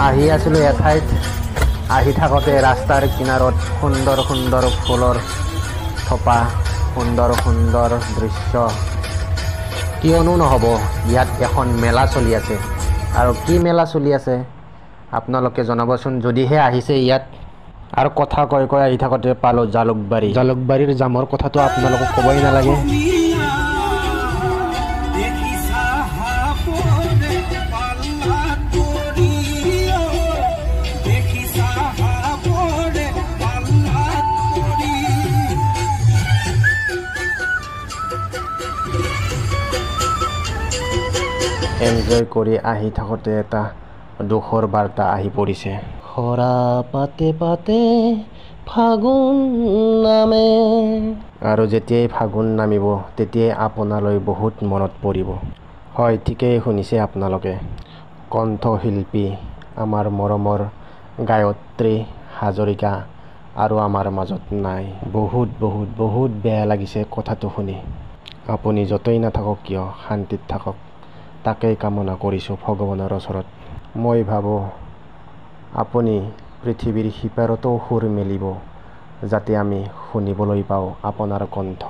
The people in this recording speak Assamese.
আহি আছিলোঁ এঠাইত, আহি থাকোঁতে ৰাস্তাৰ কিনাৰত সুন্দৰ সুন্দৰ ফুলৰ থোপা, সুন্দৰ সুন্দৰ দৃশ্য। কিয়নো নহ'ব, ইয়াত এখন মেলা চলি আছে। আৰু কি মেলা চলি আছে আপোনালোকে জনাবচোন, যদিহে আহিছে ইয়াত। আৰু কথা কৈ কৈ আহি থাকোঁতে পালোঁ জালুকবাৰী। জালুকবাৰীৰ জামৰ কথাটো আপোনালোকক ক'বই নালাগে। এনজয় কৰি আহি থাকোঁতে এটা দুখৰ বাৰ্তা আহি পৰিছে। সৰা পাতে পাতে ফাগুন নামে। আৰু যেতিয়াই ফাগুন নামিব তেতিয়াই আপোনালৈ বহুত মনত পৰিব। হয়, ঠিকেই শুনিছে আপোনালোকে। কণ্ঠশিল্পী আমাৰ মৰমৰ গায়ত্ৰী হাজৰিকা আৰু আমাৰ মাজত নাই। বহুত বহুত বহুত বেয়া লাগিছে কথাটো শুনি। আপুনি য'তেই নাথাকক কিয় শান্তিত থাকক, তাকেই কামনা কৰিছোঁ ভগৱানৰ ওচৰত। মই ভাবোঁ আপুনি পৃথিৱীৰ সিপাৰতো সুৰ মেলিব, যাতে আমি শুনিবলৈ পাওঁ আপোনাৰ কণ্ঠ।